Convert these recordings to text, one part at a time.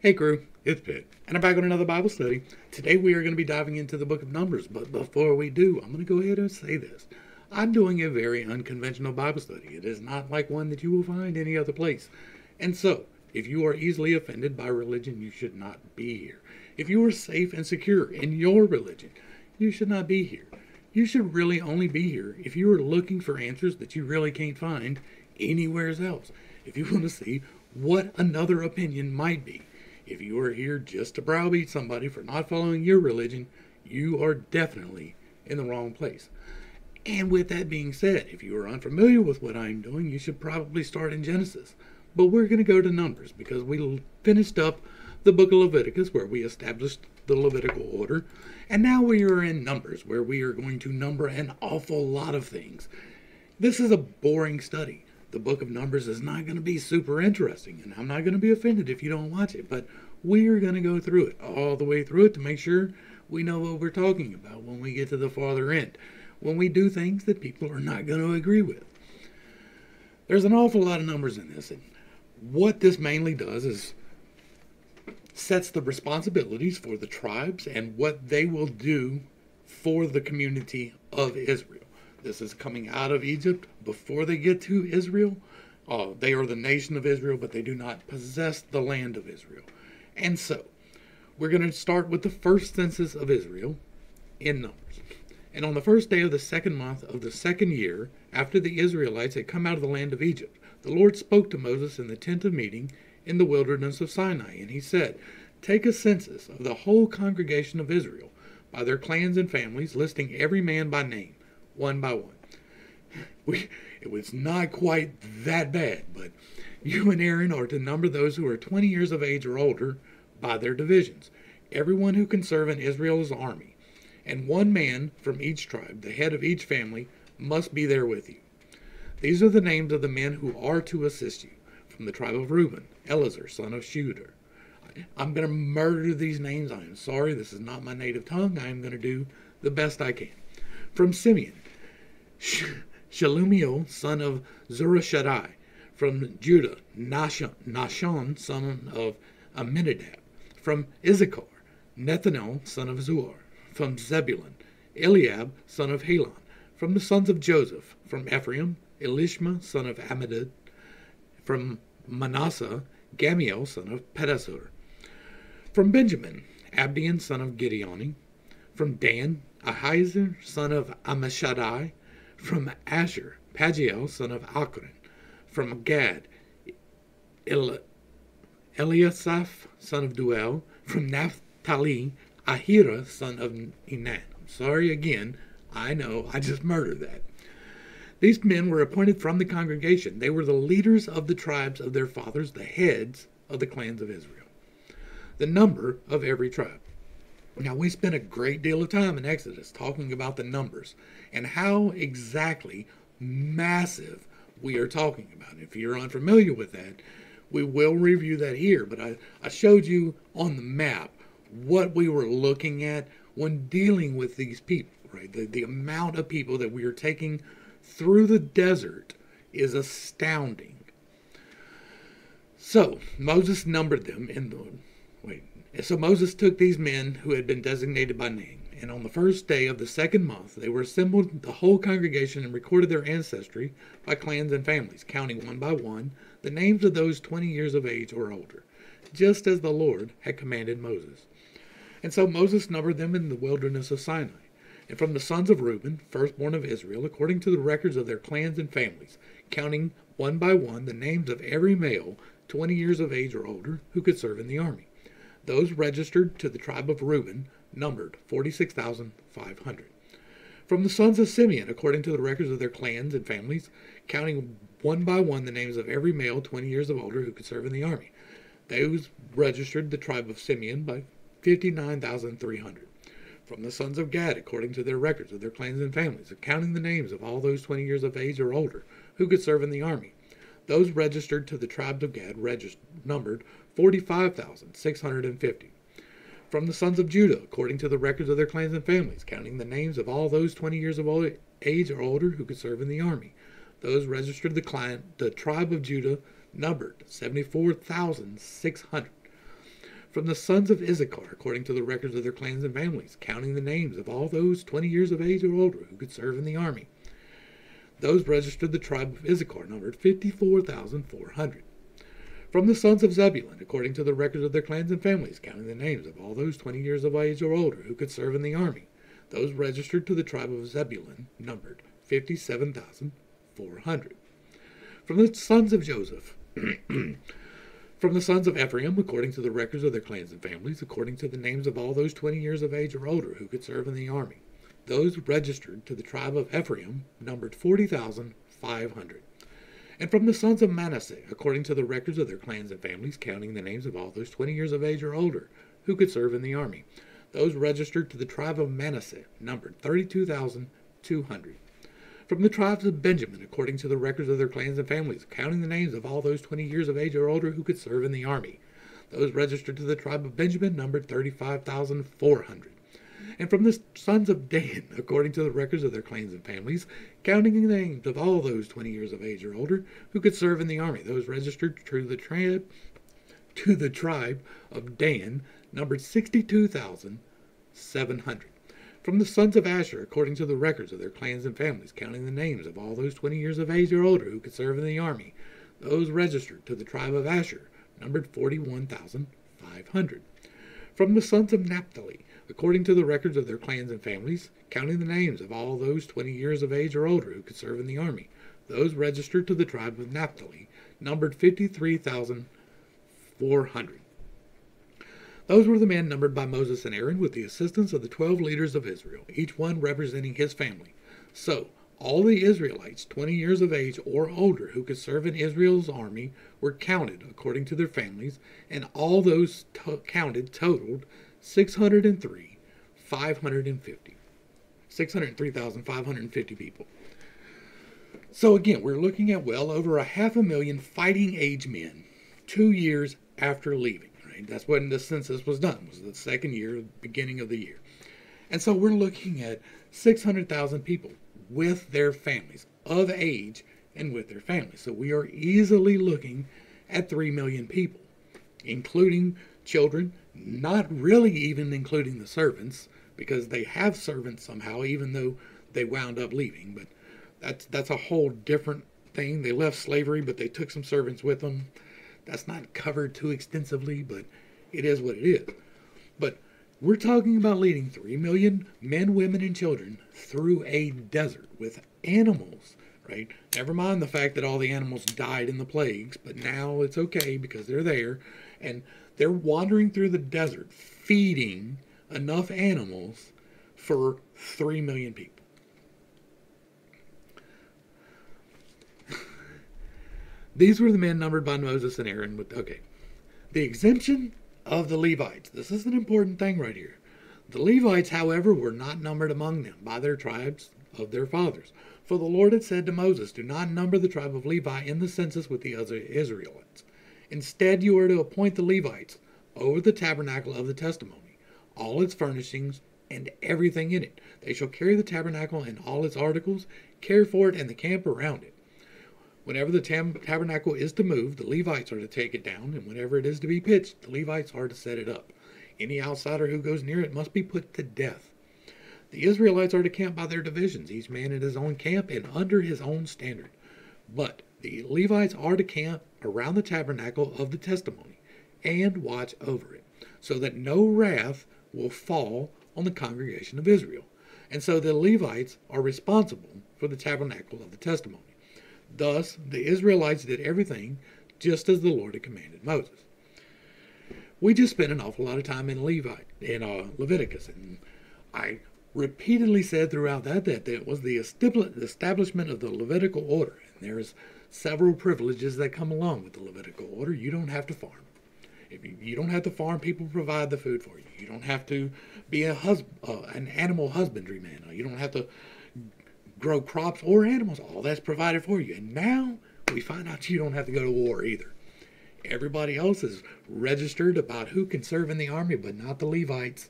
Hey crew, it's Pitt, and I'm back on another Bible study. Today we are going to be diving into the book of Numbers, but before we do, I'm going to go ahead and say this. I'm doing a very unconventional Bible study. It is not like one that you will find any other place. And so, if you are easily offended by religion, you should not be here. If you are safe and secure in your religion, you should not be here. You should really only be here if you are looking for answers that you really can't find anywhere else. If you want to see what another opinion might be. If you are here just to browbeat somebody for not following your religion, you are definitely in the wrong place. And with that being said, if you are unfamiliar with what I'm doing, you should probably start in Genesis. But we're going to go to Numbers because we finished up the book of Leviticus where we established the Levitical order. And now we are in Numbers where we are going to number an awful lot of things. This is a boring study. The book of Numbers is not going to be super interesting, and I'm not going to be offended if you don't watch it, but we are going to go through it, all the way through it, to make sure we know what we're talking about when we get to the farther end, when we do things that people are not going to agree with. There's an awful lot of numbers in this, and what this mainly does is sets the responsibilities for the tribes and what they will do for the community of Israel. This is coming out of Egypt before they get to Israel. They are the nation of Israel, but they do not possess the land of Israel. And so, we're going to start with the first census of Israel in Numbers. And on the first day of the second month of the second year, after the Israelites had come out of the land of Egypt, the Lord spoke to Moses in the tent of meeting in the wilderness of Sinai. And he said, "Take a census of the whole congregation of Israel, by their clans and families, listing every man by name, one by one." It was not quite that bad, but you and Aaron are to number those who are 20 years of age or older by their divisions, everyone who can serve in Israel's army, and one man from each tribe, the head of each family, must be there with you. These are the names of the men who are to assist you. From the tribe of Reuben, Elazar, son of Shooter. I'm going to murder these names. I am sorry, this is not my native tongue. I am going to do the best I can. From Simeon, Shelumiel, son of Zurishaddai. From Judah, Nahshon, son of Amminadab. From Issachar, Nethanel, son of Zuar. From Zebulun, Eliab, son of Helon. From the sons of Joseph. From Ephraim, Elishma, son of Amminadab. From Manasseh, Gamiel, son of Pedasur. From Benjamin, Abdian, son of Gideoni. From Dan, Ahiezer, son of Ammishaddai. From Asher, Pagiel, son of Akron. From Gad, Eliasaph, son of Duel. From Naphtali, Ahira, son of Enan. I'm sorry again. I know, I just murdered that. These men were appointed from the congregation. They were the leaders of the tribes of their fathers, the heads of the clans of Israel. The number of every tribe. Now, we spent a great deal of time in Exodus talking about the numbers and how exactly massive we are talking about. If you're unfamiliar with that, we will review that here. But I showed you on the map what we were looking at when dealing with these people, right? The amount of people that we are taking through the desert is astounding. So Moses numbered them So Moses took these men who had been designated by name, and on the first day of the second month they were assembled, the whole congregation, and recorded their ancestry by clans and families, counting one by one the names of those 20 years of age or older, just as the Lord had commanded Moses. And so Moses numbered them in the wilderness of Sinai. And from the sons of Reuben, firstborn of Israel, according to the records of their clans and families, counting one by one the names of every male 20 years of age or older who could serve in the army. Those registered to the tribe of Reuben numbered 46,500. From the sons of Simeon, according to the records of their clans and families, counting one by one the names of every male 20 years of older who could serve in the army. Those registered the tribe of Simeon by 59,300. From the sons of Gad, according to their records of their clans and families, counting the names of all those 20 years of age or older who could serve in the army. Those registered to the tribe of Gad numbered 45,650. From the sons of Judah, according to the records of their clans and families, counting the names of all those 20 years of age or older who could serve in the army. Those registered the tribe of Judah numbered 74,600. From the sons of Issachar, according to the records of their clans and families, counting the names of all those 20 years of age or older who could serve in the army. Those registered the tribe of Issachar numbered 54,400. From the sons of Zebulun, according to the records of their clans and families, counting the names of all those 20 years of age or older who could serve in the army. Those registered to the tribe of Zebulun numbered 57,400. From the sons of Joseph, from the sons of Ephraim, according to the records of their clans and families, according to the names of all those 20 years of age or older who could serve in the army. Those registered to the tribe of Ephraim numbered 40,500. And from the sons of Manasseh, according to the records of their clans and families, counting the names of all those 20 years of age or older who could serve in the army. Those registered to the tribe of Manasseh numbered 32,200. From the tribes of Benjamin, according to the records of their clans and families, counting the names of all those 20 years of age or older who could serve in the army. Those registered to the tribe of Benjamin numbered 35,400. And from the sons of Dan, according to the records of their clans and families, counting the names of all those 20 years of age or older who could serve in the army. Those registered to the tribe of Dan numbered 62,700. From the sons of Asher, according to the records of their clans and families, counting the names of all those 20 years of age or older who could serve in the army. Those registered to the tribe of Asher numbered 41,500. From the sons of Naphtali, according to the records of their clans and families, counting the names of all those 20 years of age or older who could serve in the army. Those registered to the tribe of Naphtali numbered 53,400. Those were the men numbered by Moses and Aaron with the assistance of the 12 leaders of Israel, each one representing his family. So, all the Israelites 20 years of age or older who could serve in Israel's army were counted according to their families, and all those counted totaled 603,550 people. So again, we're looking at well over 500,000 fighting age men 2 years after leaving. That's when the census was done. It was the second year, beginning of the year. And so we're looking at 600,000 people with their families, of age and with their families. So we are easily looking at 3 million people, including children, not really even including the servants, because they have servants somehow, even though they wound up leaving. But that's a whole different thing. They left slavery, but they took some servants with them. That's not covered too extensively, but it is what it is. But we're talking about leading 3 million men, women, and children through a desert with animals, right? Never mind the fact that all the animals died in the plagues, but now it's okay because they're there, and they're wandering through the desert, feeding enough animals for 3 million people. These were the men numbered by Moses and Aaron. The exemption of the Levites. This is an important thing right here. The Levites, however, were not numbered among them by their tribes of their fathers. For the Lord had said to Moses, do not number the tribe of Levi in the census with the other Israelites. Instead, you are to appoint the Levites over the tabernacle of the testimony, all its furnishings, and everything in it. They shall carry the tabernacle and all its articles, care for it, and the camp around it. Whenever the tabernacle is to move, the Levites are to take it down, and whenever it is to be pitched, the Levites are to set it up. Any outsider who goes near it must be put to death. The Israelites are to camp by their divisions, each man in his own camp and under his own standard. But the Levites are to camp around the tabernacle of the testimony and watch over it, so that no wrath will fall on the congregation of Israel. And so the Levites are responsible for the tabernacle of the testimony. Thus, the Israelites did everything just as the Lord had commanded Moses. We just spent an awful lot of time in Leviticus, and I repeatedly said throughout that it was the establishment of the Levitical order. And there's several privileges that come along with the Levitical order. You don't have to farm. If you don't have to farm, people provide the food for you. You don't have to be an animal husbandry man. You don't have to grow crops or animals. All that's provided for you. And now we find out you don't have to go to war either. Everybody else is registered about who can serve in the army, but not the Levites.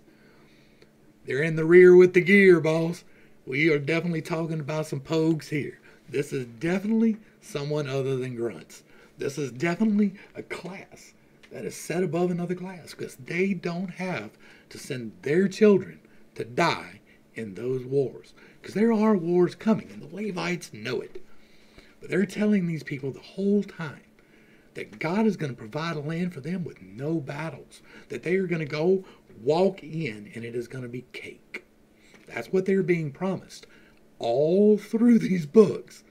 They're in the rear with the gear, boss. We are definitely talking about some pogues here. This is definitely someone other than grunts. This is definitely a class that is set above another class, because they don't have to send their children to die in those wars. Because there are wars coming, and the Levites know it. But they're telling these people the whole time that God is going to provide a land for them with no battles. That they are going to go walk in, and it is going to be cake. That's what they're being promised all through these books.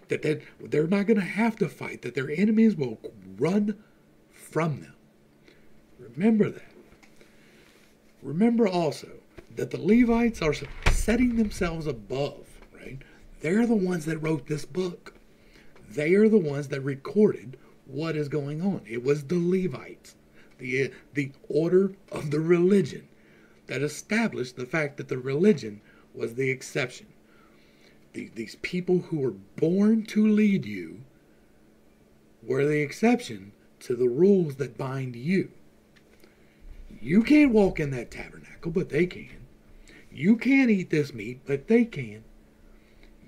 That they're not going to have to fight. That their enemies will run from them. Remember that. Remember also that the Levites are setting themselves above, right? They're the ones that wrote this book. They are the ones that recorded what is going on. It was the Levites, the order of the religion, that established the fact that the religion was the exception. These people who were born to lead you were the exception to the rules that bind you. You can't walk in that tabernacle, but they can. You can't eat this meat, but they can.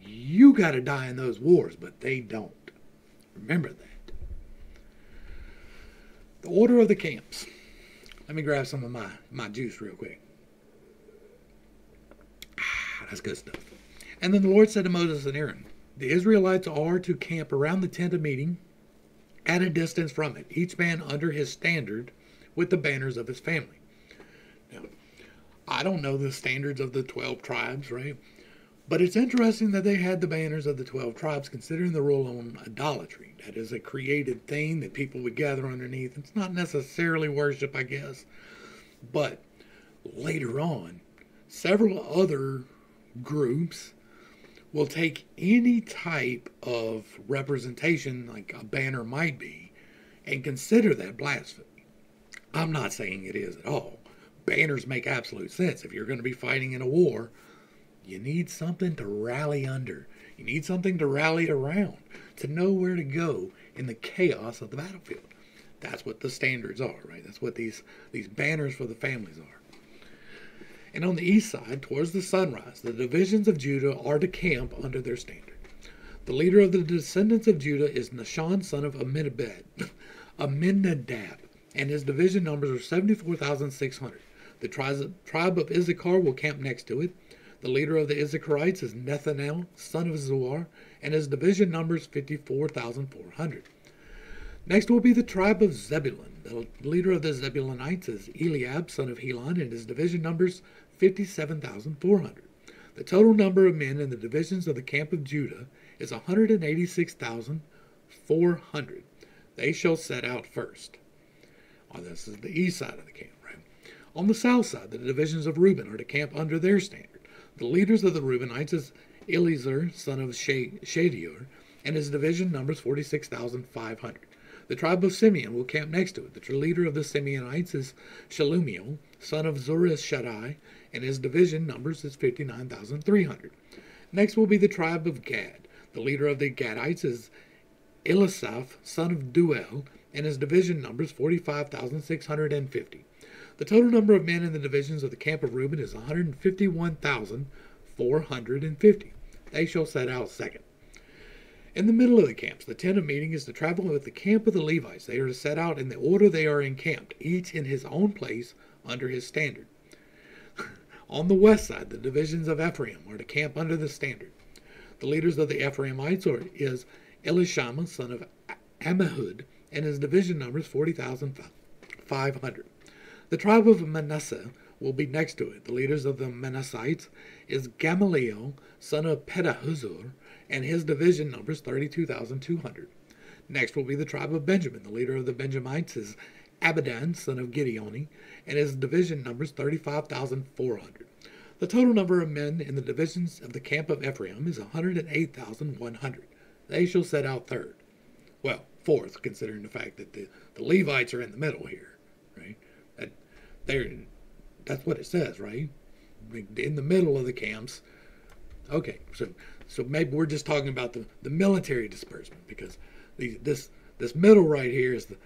You got to die in those wars, but they don't. Remember that. The order of the camps. Let me grab some of my juice real quick. That's good stuff. And then the Lord said to Moses and Aaron, the Israelites are to camp around the tent of meeting at a distance from it, each man under his standard with the banners of his family. Now, I don't know the standards of the 12 tribes, right? But it's interesting that they had the banners of the 12 tribes, considering the rule on idolatry. That is a created thing that people would gather underneath. It's not necessarily worship, I guess. But later on, several other groups will take any type of representation, like a banner might be, and consider that blasphemy. I'm not saying it is at all. Banners make absolute sense. If you're going to be fighting in a war, you need something to rally under. You need something to rally around, to know where to go in the chaos of the battlefield. That's what the standards are, right? That's what these banners for the families are. And on the east side, towards the sunrise, the divisions of Judah are to camp under their standard. The leader of the descendants of Judah is Nahshon, son of Amminadab, and his division numbers are 74,600. The tribe of Issachar will camp next to it. The leader of the Issacharites is Nethanel, son of Zuar, and his division numbers 54,400. Next will be the tribe of Zebulun. The leader of the Zebulunites is Eliab, son of Helon, and his division numbers 57,400. The total number of men in the divisions of the camp of Judah is 186,400. They shall set out first. This is the east side of the camp, right? On the south side, the divisions of Reuben are to camp under their standard. The leaders of the Reubenites is Eliezer, son of Shadiur, and his division numbers 46,500. The tribe of Simeon will camp next to it. The leader of the Simeonites is Shelumiel, son of Zurishaddai, and his division numbers is 59,300. Next will be the tribe of Gad. The leader of the Gadites is Elisaph, son of Duel, and his division numbers 45,650. The total number of men in the divisions of the camp of Reuben is 151,450. They shall set out second. In the middle of the camps, the tent of meeting is to travel with the camp of the Levites. They are to set out in the order they are encamped, each in his own place under his standard. On the west side, the divisions of Ephraim are to camp under the standard. The leaders of the Ephraimites is Elishama, son of Ammihud, and his division numbers 40,500. The tribe of Manasseh will be next to it. The leaders of the Manassites is Gamaliel, son of Pedahuzur, and his division numbers 32,200. Next will be the tribe of Benjamin. The leader of the Benjamites is Abidan, son of Gideoni, and his division numbers 35,400. The total number of men in the divisions of the camp of Ephraim is 108,100. They shall set out third. Well, fourth, considering the fact that the Levites are in the middle here, right? That's what it says, right? In the middle of the camps. Okay, so maybe we're just talking about the military disbursement, because this middle right here is the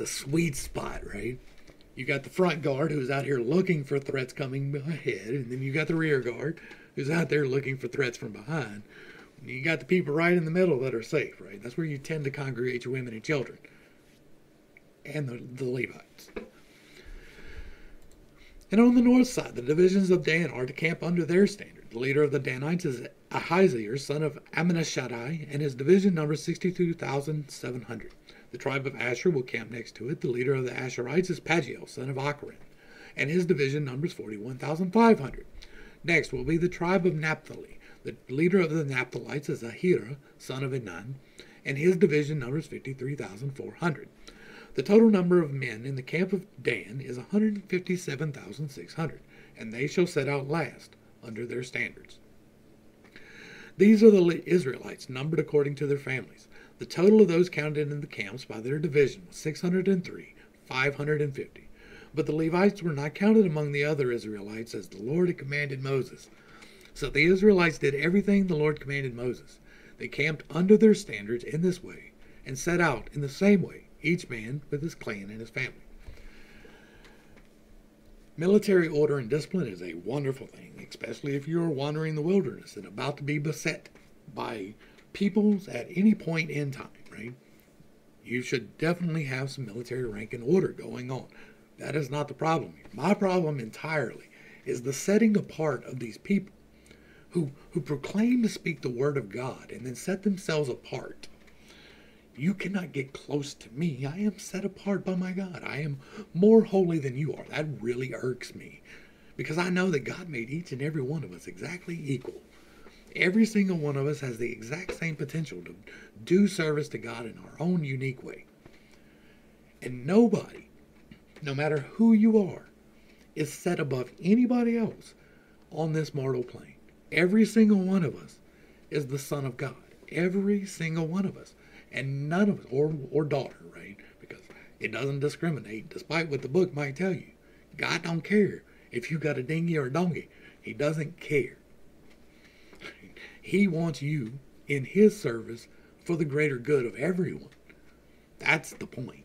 sweet spot, right? You got the front guard who's out here looking for threats coming ahead, and then you got the rear guard who's out there looking for threats from behind. And you got the people right in the middle that are safe, right? That's where you tend to congregate your women and children. and the Levites. And on the north side, the divisions of Dan are to camp under their standard. The leader of the Danites is Ahaziah, son of Amminashadai, and his division numbers 62,700. The tribe of Asher will camp next to it. The leader of the Asherites is Pagiel, son of Acharan, and his division numbers 41,500. Next will be the tribe of Naphtali. The leader of the Naphtalites is Ahira, son of Enan, and his division numbers 53,400. The total number of men in the camp of Dan is 157,600, and they shall set out last under their standards. These are the Israelites, numbered according to their families. The total of those counted in the camps by their division was 603,550. But the Levites were not counted among the other Israelites, as the Lord had commanded Moses. So the Israelites did everything the Lord commanded Moses. They camped under their standards in this way, and set out in the same way, each man with his clan and his family. Military order and discipline is a wonderful thing, especially if you are wandering the wilderness and about to be beset by peoples at any point in time, right? You should definitely have some military rank and order going on. That is not the problem here. My problem entirely is the setting apart of these people who proclaim to speak the word of God and then set themselves apart. You cannot get close to me. I am set apart by my God. I am more holy than you are. That really irks me, because I know that God made each and every one of us exactly equal. Every single one of us has the exact same potential to do service to God in our own unique way. And nobody, no matter who you are, is set above anybody else on this mortal plane. Every single one of us is the Son of God. Every single one of us. And none of us, or daughter, right? Because it doesn't discriminate, despite what the book might tell you. God don't care if you got a dinghy or a donkey. He doesn't care. He wants you in his service for the greater good of everyone. That's the point.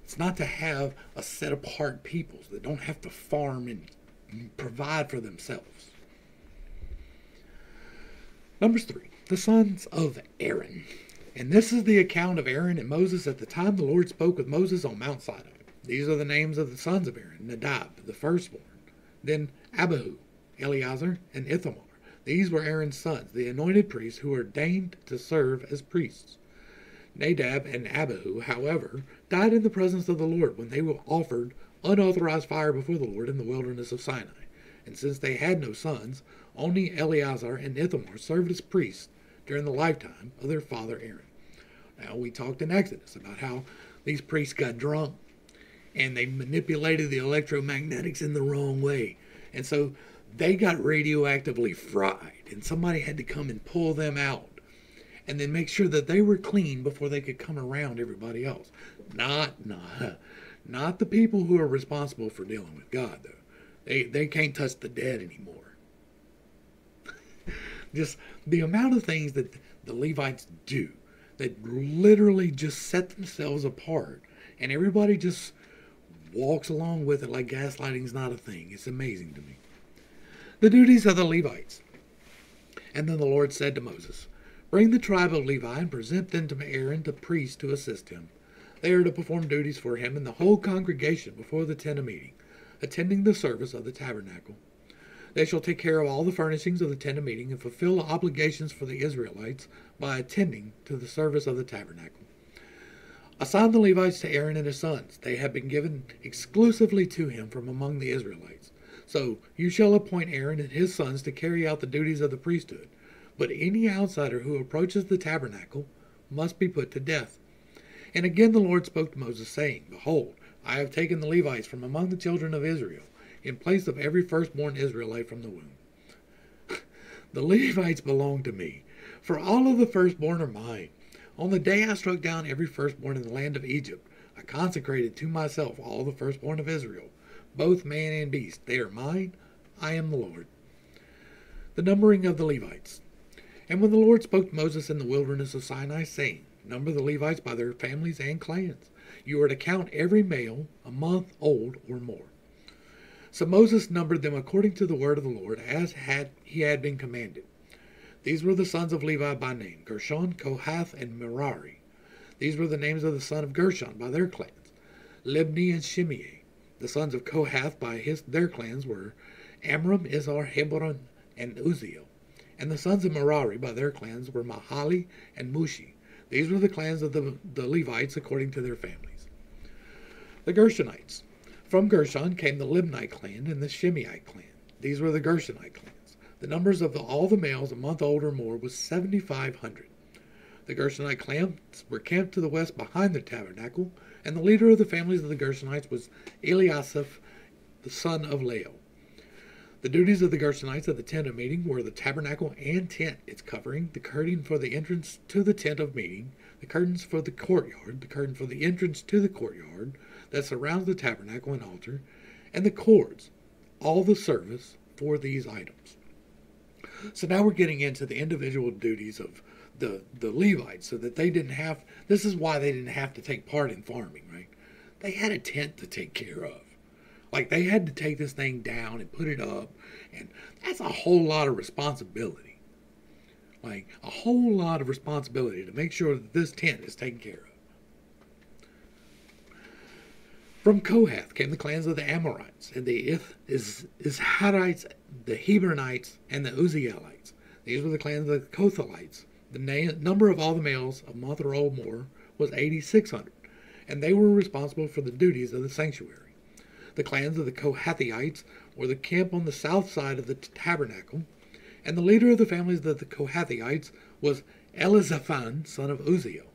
It's not to have a set apart peoples that don't have to farm and provide for themselves. Numbers 3, the sons of Aaron. And this is the account of Aaron and Moses at the time the Lord spoke with Moses on Mount Sinai. These are the names of the sons of Aaron: Nadab, the firstborn, then Abihu, Eleazar, and Ithamar. These were Aaron's sons, the anointed priests who were ordained to serve as priests. Nadab and Abihu, however, died in the presence of the Lord when they were offered unauthorized fire before the Lord in the wilderness of Sinai. And since they had no sons, only Eleazar and Ithamar served as priests during the lifetime of their father Aaron. Now, we talked in Exodus about how these priests got drunk and they manipulated the electromagnetics in the wrong way. And so they got radioactively fried, and somebody had to come and pull them out and then make sure that they were clean before they could come around everybody else. Not the people who are responsible for dealing with God, though. They can't touch the dead anymore. Just the amount of things that the Levites do that literally just set themselves apart, and everybody just walks along with it like gaslighting's not a thing. It's amazing to me. The duties of the Levites. And then the Lord said to Moses, "Bring the tribe of Levi and present them to Aaron the priest to assist him. They are to perform duties for him and the whole congregation before the tent of meeting, attending the service of the tabernacle. They shall take care of all the furnishings of the tent of meeting and fulfill the obligations for the Israelites by attending to the service of the tabernacle. Assign the Levites to Aaron and his sons. They have been given exclusively to him from among the Israelites. So you shall appoint Aaron and his sons to carry out the duties of the priesthood. But any outsider who approaches the tabernacle must be put to death." And again the Lord spoke to Moses, saying, "Behold, I have taken the Levites from among the children of Israel, in place of every firstborn Israelite from the womb. The Levites belong to me, for all of the firstborn are mine. On the day I struck down every firstborn in the land of Egypt, I consecrated to myself all the firstborn of Israel, both man and beast. They are mine. I am the Lord." The numbering of the Levites. And when the Lord spoke to Moses in the wilderness of Sinai, saying, "Number the Levites by their families and clans. You are to count every male a month old or more." So Moses numbered them according to the word of the Lord, as he had been commanded. These were the sons of Levi by name: Gershon, Kohath, and Merari. These were the names of the son of Gershon by their clans, Libni and Shimei. The sons of Kohath by their clans were Amram, Izhar, Hebron, and Uzziel. And the sons of Merari by their clans were Mahali and Mushi. These were the clans of the Levites according to their families. The Gershonites. From Gershon came the Libnite clan and the Shimei clan. These were the Gershonite clans. The numbers of all the males a month old or more was 7,500. The Gershonite clans were camped to the west behind the tabernacle, and the leader of the families of the Gershonites was Eliasaph, the son of Lael. The duties of the Gershonites at the tent of meeting were the tabernacle and tent, its covering, the curtain for the entrance to the tent of meeting, the curtains for the courtyard, the curtain for the entrance to the courtyard that surrounds the tabernacle and altar, and the cords, all the service for these items. So now we're getting into the individual duties of the Levites, so that they didn't have, this is why they didn't have to take part in farming, right? They had a tent to take care of. Like, they had to take this thing down and put it up, and that's a whole lot of responsibility. Like, a whole lot of responsibility to make sure that this tent is taken care of. From Kohath came the clans of the Amorites, and the Izharites, the Hebronites, and the Uzzielites. These were the clans of the Kothalites. The number of all the males a month or more was 8,600, and they were responsible for the duties of the sanctuary. The clans of the Kohathites were the camp on the south side of the tabernacle, and the leader of the families of the Kohathites was Elizaphan, son of Uzziel.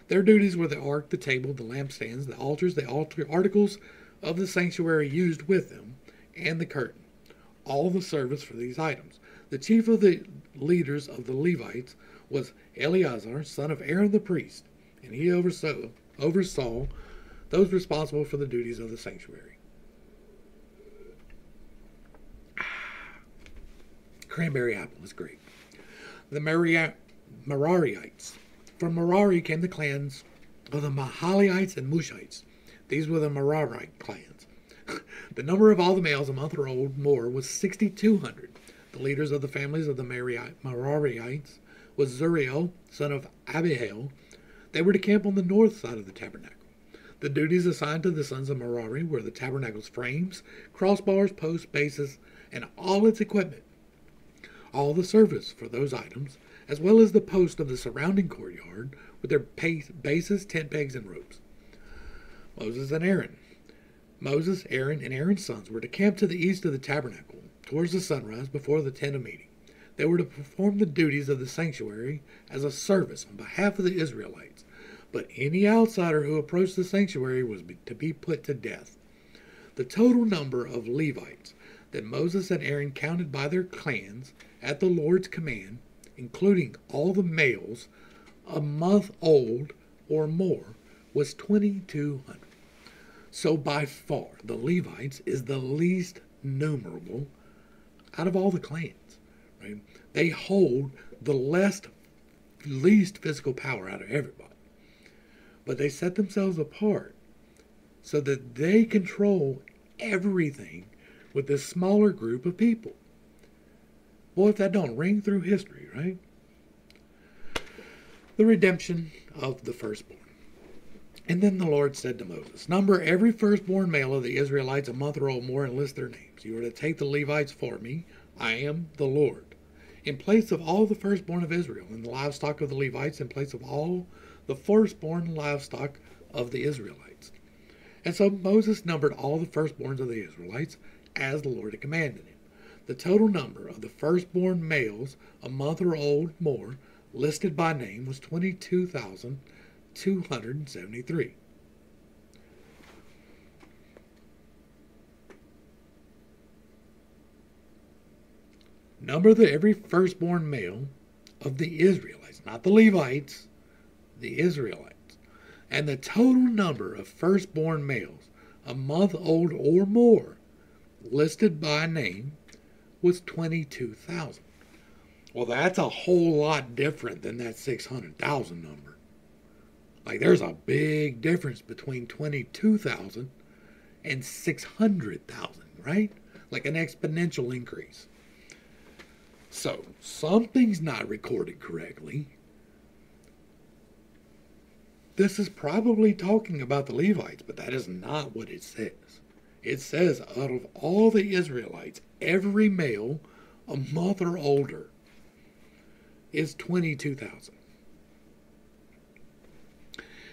Their duties were the ark, the table, the lampstands, the altars, the articles of the sanctuary used with them, and the curtain. All the service for these items. The chief of the leaders of the Levites was Eleazar, son of Aaron the priest, and he oversaw those responsible for the duties of the sanctuary. Cranberry apple is great. The Merarites. From Merari came the clans of the Mahalites and Mushites. These were the Merarite clans. The number of all the males a month or more was 6,200. The leaders of the families of the Merarites was Zuriel, son of Abihail. They were to camp on the north side of the tabernacle. The duties assigned to the sons of Merari were the tabernacle's frames, crossbars, posts, bases, and all its equipment. All the service for those items, as well as the post of the surrounding courtyard with their bases, tent pegs, and ropes. Moses and Aaron. Moses, Aaron, and Aaron's sons were to camp to the east of the tabernacle, towards the sunrise, before the tent of meeting. They were to perform the duties of the sanctuary as a service on behalf of the Israelites, but any outsider who approached the sanctuary was to be put to death. The total number of Levites that Moses and Aaron counted by their clans at the Lord's command, including all the males a month old or more, was 2,200. So by far, the Levites is the least numerable out of all the clans. Right? They hold the least physical power out of everybody. But they set themselves apart so that they control everything with this smaller group of people. Boy, if that don't ring through history, right? The redemption of the firstborn. And then the Lord said to Moses, number every firstborn male of the Israelites a month or more and list their names. You are to take the Levites for me. I am the Lord. In place of all the firstborn of Israel, and the livestock of the Levites, in place of all the firstborn livestock of the Israelites. And so Moses numbered all the firstborns of the Israelites as the Lord had commanded him. The total number of the firstborn males a month or more listed by name was 22,273. Number every firstborn male of the Israelites, not the Levites, the Israelites. And the total number of firstborn males a month old or more listed by name was 22,000. Well, that's a whole lot different than that 600,000 number. Like, there's a big difference between 22,000 and 600,000, right? Like an exponential increase. So, something's not recorded correctly. This is probably talking about the Levites, but that is not what it says. It says, out of all the Israelites, every male a month or older is 22,000.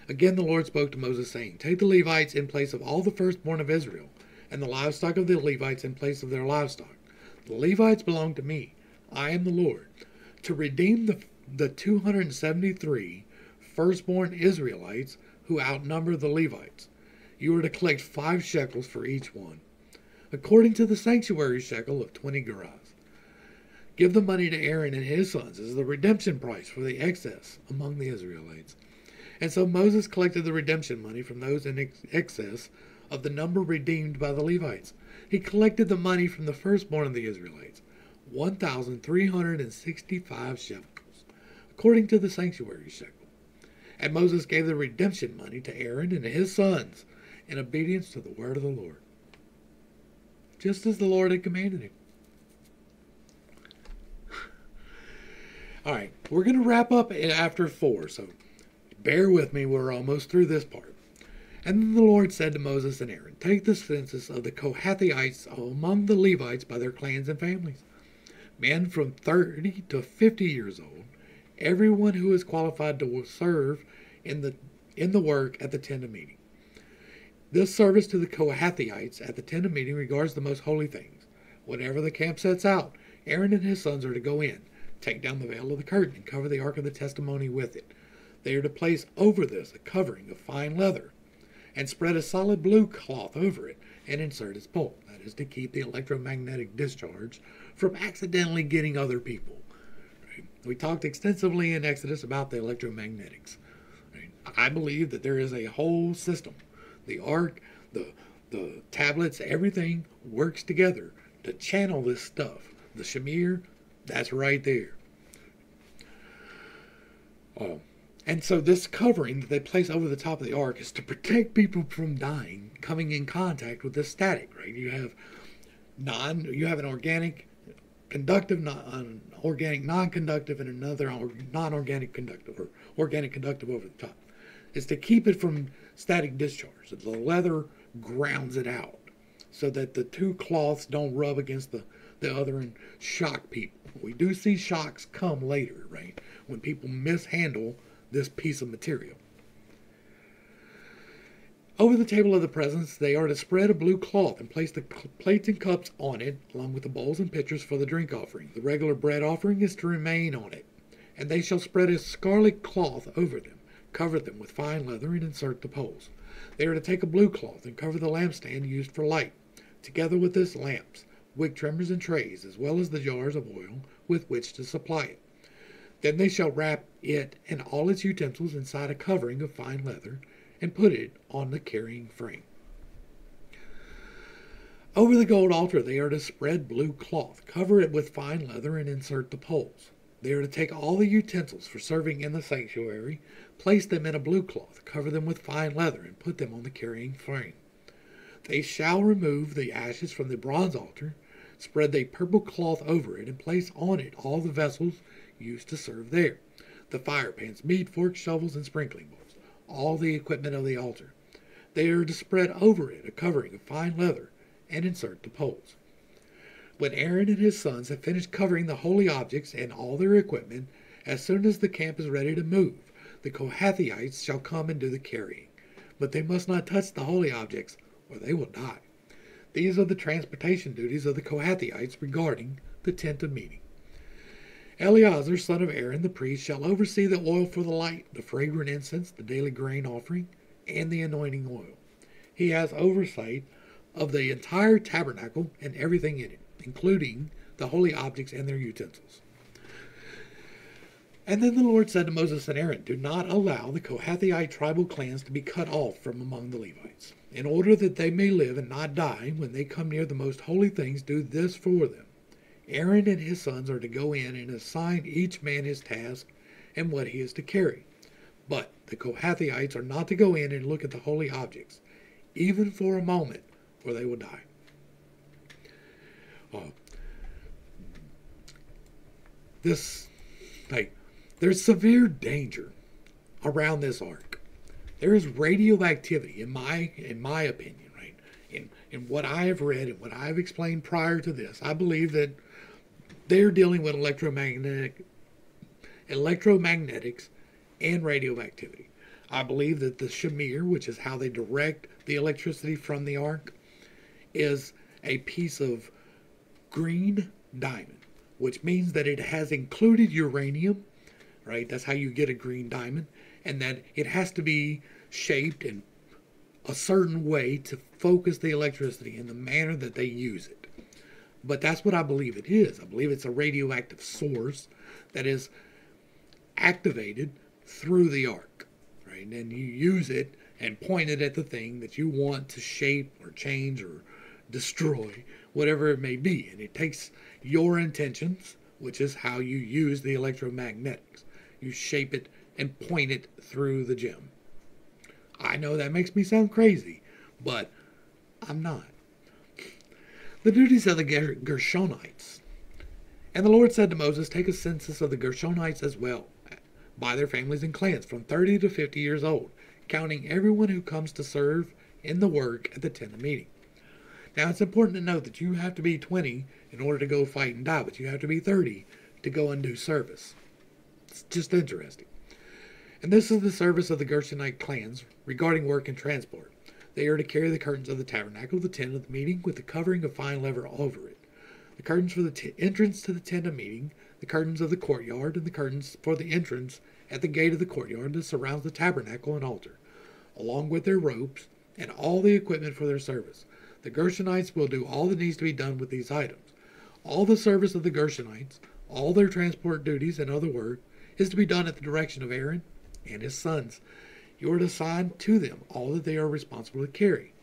Again the Lord spoke to Moses, saying, take the Levites in place of all the firstborn of Israel, and the livestock of the Levites in place of their livestock. The Levites belong to me. I am the Lord. To redeem the 273 firstborn Israelites who outnumber the Levites, you are to collect 5 shekels for each one, according to the sanctuary shekel of 20 gerahs. Give the money to Aaron and his sons as the redemption price for the excess among the Israelites. And so Moses collected the redemption money from those in excess of the number redeemed by the Levites. He collected the money from the firstborn of the Israelites, 1,365 shekels, according to the sanctuary shekel. And Moses gave the redemption money to Aaron and his sons in obedience to the word of the Lord, just as the Lord had commanded him. All right, we're going to wrap up after 4, so bear with me, we're almost through this part. And then the Lord said to Moses and Aaron, take the census of the Kohathites among the Levites by their clans and families, men from 30 to 50 years old, everyone who is qualified to serve in the work at the tent of meeting. This service to the Kohathites at the tent of meeting regards the most holy things. Whenever the camp sets out, Aaron and his sons are to go in, take down the veil of the curtain, and cover the ark of the testimony with it. They are to place over this a covering of fine leather, and spread a solid blue cloth over it, and insert its pole. That is to keep the electromagnetic discharge from accidentally getting other people. Right? We talked extensively in Exodus about the electromagnetics. Right? I believe that there is a whole system. The ark, the tablets, everything works together to channel this stuff. The shamir, that's right there. And so this covering that they place over the top of the ark is to protect people from dying, coming in contact with this static, right? You have an organic conductive, organic non-conductive, and another non-organic conductive, or organic conductive over the top. It's to keep it from static discharge. The leather grounds it out so that the two cloths don't rub against the other and shock people. We do see shocks come later, right? When people mishandle this piece of material. Over the table of the presence, they are to spread a blue cloth and place the plates and cups on it, along with the bowls and pitchers for the drink offering. The regular bread offering is to remain on it, and they shall spread a scarlet cloth over them, cover them with fine leather, and insert the poles. They are to take a blue cloth and cover the lampstand used for light, together with its lamps, wick trimmers, and trays, as well as the jars of oil with which to supply it. Then they shall wrap it and all its utensils inside a covering of fine leather, and put it on the carrying frame. Over the gold altar they are to spread blue cloth, cover it with fine leather, and insert the poles. They are to take all the utensils for serving in the sanctuary, place them in a blue cloth, cover them with fine leather, and put them on the carrying frame. They shall remove the ashes from the bronze altar, spread the purple cloth over it, and place on it all the vessels used to serve there, the fire pans, meat, forks, shovels, and sprinkling bowls, all the equipment of the altar. They are to spread over it a covering of fine leather, and insert the poles. When Aaron and his sons have finished covering the holy objects and all their equipment, as soon as the camp is ready to move, the Kohathites shall come and do the carrying. But they must not touch the holy objects, or they will die. These are the transportation duties of the Kohathites regarding the tent of meeting. Eleazar, son of Aaron, the priest, shall oversee the oil for the light, the fragrant incense, the daily grain offering, and the anointing oil. He has oversight of the entire tabernacle and everything in it, including the holy objects and their utensils. And then the Lord said to Moses and Aaron, do not allow the Kohathite tribal clans to be cut off from among the Levites. In order that they may live and not die when they come near the most holy things, do this for them. Aaron and his sons are to go in and assign each man his task and what he is to carry. But the Kohathites are not to go in and look at the holy objects, even for a moment, or they will die. There's severe danger around this ark. There is radioactivity, in my opinion, right? In what I have read and what I've explained prior to this, I believe that they're dealing with electromagnetics and radioactivity. I believe that the shamir, which is how they direct the electricity from the ark, is a piece of green diamond, which means that it has included uranium, right? That's how you get a green diamond, and that it has to be shaped in a certain way to focus the electricity in the manner that they use it. But that's what I believe it is. I believe it's a radioactive source that is activated through the ark, right? And you use it and point it at the thing that you want to shape or change or destroy, whatever it may be. And it takes your intentions, which is how you use the electromagnetics. You shape it and point it through the gem. I know that makes me sound crazy, but I'm not. The duties of the Gershonites. And the Lord said to Moses, take a census of the Gershonites as well, by their families and clans, from 30 to 50 years old, counting everyone who comes to serve in the work at the tent of meeting. Now, it's important to note that you have to be 20 in order to go fight and die, but you have to be 30 to go and do service. It's just interesting. And this is the service of the Gershonite clans regarding work and transport. They are to carry the curtains of the tabernacle, the tent of the meeting, with the covering of fine leather over it, the curtains for the entrance to the tent of meeting, the curtains of the courtyard, and the curtains for the entrance at the gate of the courtyard that surrounds the tabernacle and altar, along with their ropes and all the equipment for their service. The Gershonites will do all that needs to be done with these items. All the service of the Gershonites, all their transport duties and other work, is to be done at the direction of Aaron and his sons. You are to assign to them all that they are responsible to carry.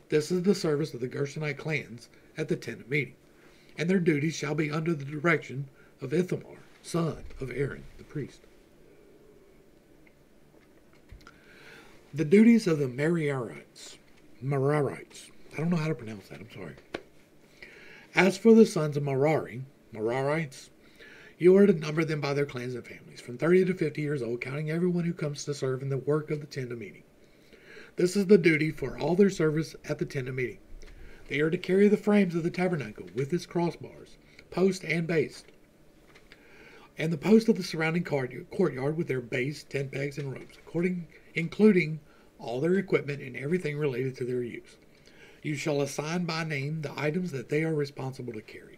This is the service of the Gershonite clans at the tent of meeting. And their duties shall be under the direction of Ithamar, son of Aaron, the priest. The duties of the Merarites. I don't know how to pronounce that, I'm sorry. As for the sons of Merarites, you are to number them by their clans and families, from 30 to 50 years old, counting everyone who comes to serve in the work of the tent of meeting. This is the duty for all their service at the tent of meeting. They are to carry the frames of the tabernacle with its crossbars, post and base, and the post of the surrounding courtyard with their base, tent pegs, and ropes, including all their equipment and everything related to their use. You shall assign by name the items that they are responsible to carry.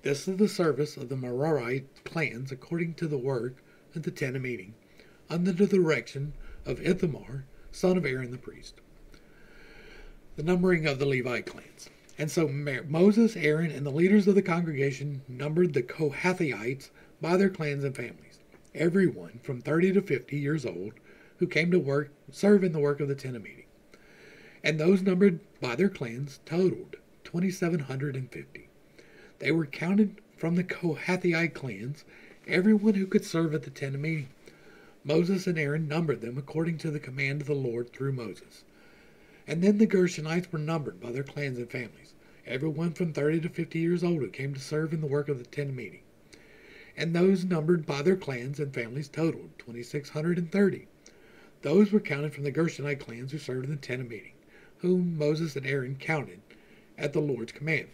This is the service of the Merarite clans according to the work at the tent of meeting, under the direction of Ithamar, son of Aaron the priest. The numbering of the Levite clans. And so Moses, Aaron, and the leaders of the congregation numbered the Kohathites by their clans and families, everyone from 30 to 50 years old who came to serve in the work of the tent of meeting. And those numbered by their clans totaled 2,750. They were counted from the Kohathite clans, everyone who could serve at the tent of meeting. Moses and Aaron numbered them according to the command of the Lord through Moses. And then the Gershonites were numbered by their clans and families, everyone from 30 to 50 years old who came to serve in the work of the tent of meeting. And those numbered by their clans and families totaled 2,630. Those were counted from the Gershonite clans who served in the tent of meeting, whom Moses and Aaron counted at the Lord's command.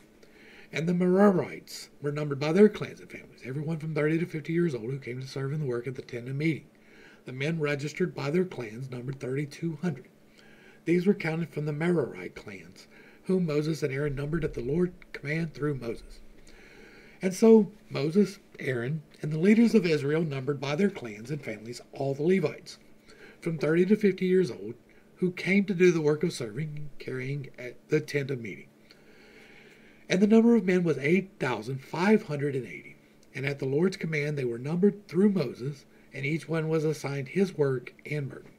And the Merarites were numbered by their clans and families, everyone from 30 to 50 years old who came to serve in the work at the tent of meeting. The men registered by their clans numbered 3,200. These were counted from the Merarite clans, whom Moses and Aaron numbered at the Lord's command through Moses. And so Moses, Aaron, and the leaders of Israel numbered by their clans and families all the Levites, from 30 to 50 years old, who came to do the work of serving and carrying at the tent of meeting. And the number of men was 8,580. And at the Lord's command they were numbered through Moses, and each one was assigned his work and burden,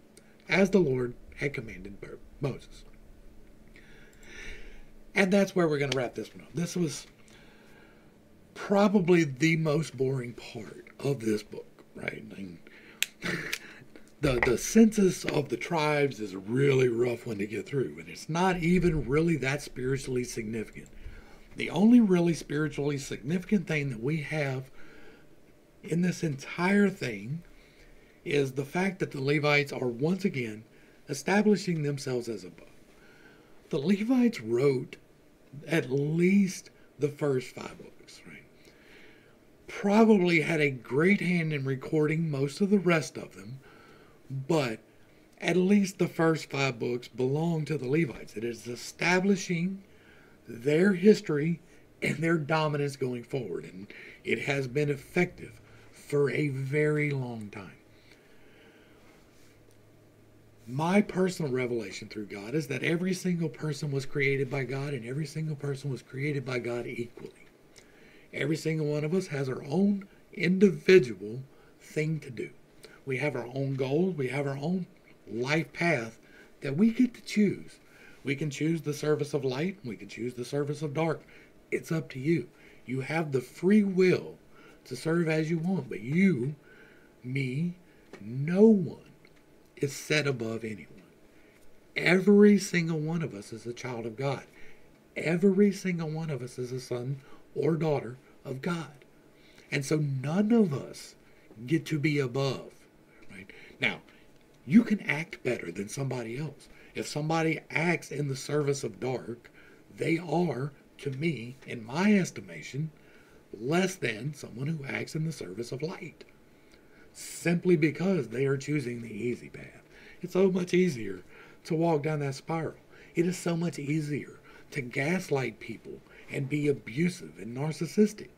as the Lord had commanded Moses. And that's where we're going to wrap this one up. This was probably the most boring part of this book, right? And the census of the tribes is a really rough one to get through, and it's not even really that spiritually significant. The only really spiritually significant thing that we have in this entire thing is the fact that the Levites are once again establishing themselves as above. The Levites wrote at least the first 5 books, right? Probably had a great hand in recording most of the rest of them, but at least the first 5 books belong to the Levites. It is establishing their history and their dominance going forward, and it has been effective for a very long time. My personal revelation through God is that every single person was created by God, and every single person was created by God equally. Every single one of us has our own individual thing to do. We have our own goals. We have our own life path that we get to choose. We can choose the service of light. We can choose the service of dark. It's up to you. You have the free will to serve as you want, but you, me, no one is set above anyone. Every single one of us is a child of God. Every single one of us is a son or daughter of God. And so none of us get to be above. Right? Now, you can act better than somebody else. If somebody acts in the service of dark, they are, to me, in my estimation, less than someone who acts in the service of light. Simply because they are choosing the easy path. It's so much easier to walk down that spiral. It is so much easier to gaslight people and be abusive and narcissistic.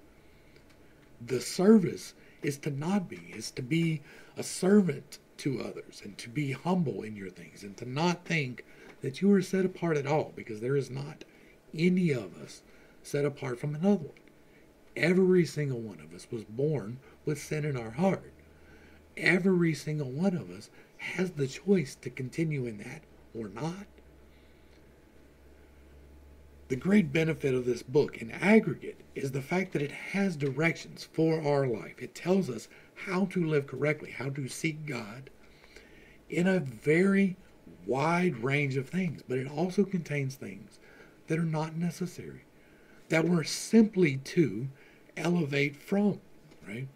The service is to not be, is to be a servant to others and to be humble in your things and to not think that you are set apart at all, because there is not any of us set apart from another one. Every single one of us was born with sin in our heart. Every single one of us has the choice to continue in that or not. The great benefit of this book in aggregate is the fact that it has directions for our life. It tells us how to live correctly, how to seek God in a very wide range of things, but it also contains things that are not necessary, that we're simply to elevate from, right?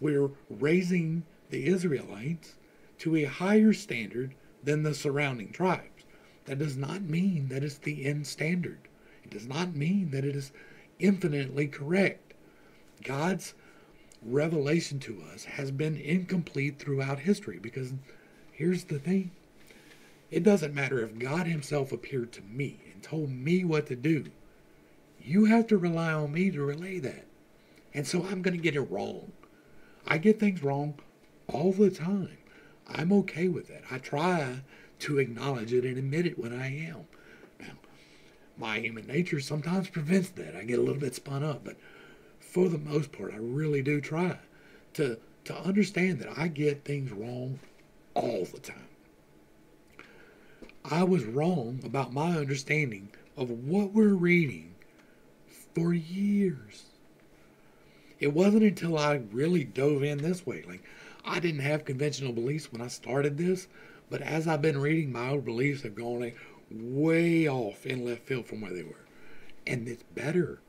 We're raising the Israelites to a higher standard than the surrounding tribes. That does not mean that it's the end standard. It does not mean that it is infinitely correct. God's revelation to us has been incomplete throughout history, because here's the thing. It doesn't matter if God himself appeared to me and told me what to do. You have to rely on me to relay that. And so I'm going to get it wrong. I get things wrong all the time. I'm okay with that. I try to acknowledge it and admit it when I am. Now, my human nature sometimes prevents that. I get a little bit spun up, but for the most part, I really do try to understand that I get things wrong all the time. I was wrong about my understanding of what we're reading for years. It wasn't until I really dove in this way. Like, I didn't have conventional beliefs when I started this, but as I've been reading, my old beliefs have gone like way off in left field from where they were. And it's better.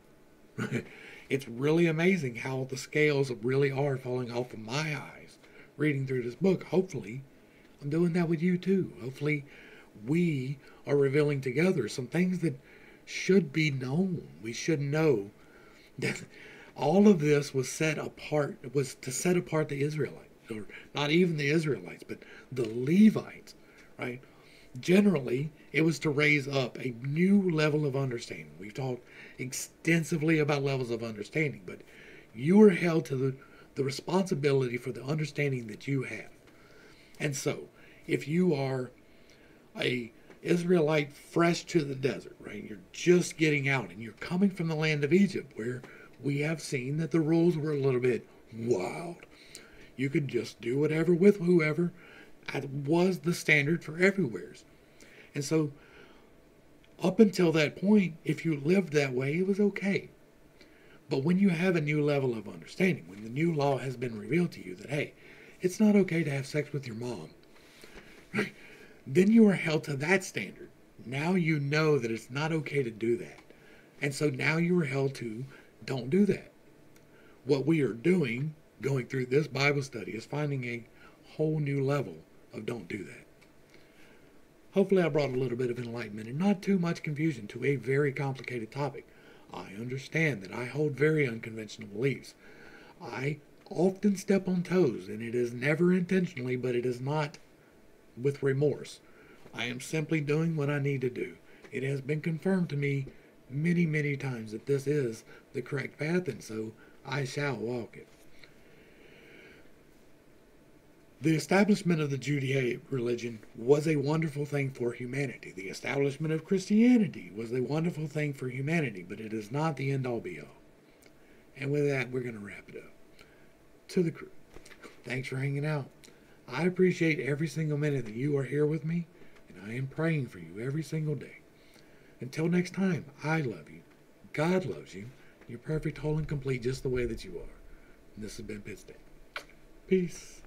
It's really amazing how the scales really are falling off of my eyes reading through this book. Hopefully, I'm doing that with you too. Hopefully, we are revealing together some things that should be known. We should know that all of this was set apart, was to set apart the Israelites, or not even the Israelites, but the Levites, right? Generally, it was to raise up a new level of understanding. We've talked extensively about levels of understanding, but you are held to the responsibility for the understanding that you have. And so, if you are a Israelite fresh to the desert, right? You're just getting out and you're coming from the land of Egypt, where we have seen that the rules were a little bit wild. You could just do whatever with whoever. That was the standard for everywheres. And so, up until that point, if you lived that way, it was okay. But when you have a new level of understanding, when the new law has been revealed to you that, hey, it's not okay to have sex with your mom, right? Then you are held to that standard. Now you know that it's not okay to do that. And so now you are held to don't do that. What we are doing, going through this Bible study, is finding a whole new level of don't do that. Hopefully I brought a little bit of enlightenment and not too much confusion to a very complicated topic. I understand that I hold very unconventional beliefs. I often step on toes, and it is never intentionally, but it is not with remorse. I am simply doing what I need to do. It has been confirmed to me many, many times that this is the correct path, and so I shall walk it. The establishment of the Judaic religion was a wonderful thing for humanity. The establishment of Christianity was a wonderful thing for humanity, but it is not the end-all be-all. And with that, we're going to wrap it up. To the crew, thanks for hanging out. I appreciate every single minute that you are here with me, and I am praying for you every single day. Until next time, I love you. God loves you. You're perfect, whole, and complete just the way that you are. And this has been Pittsday. Peace.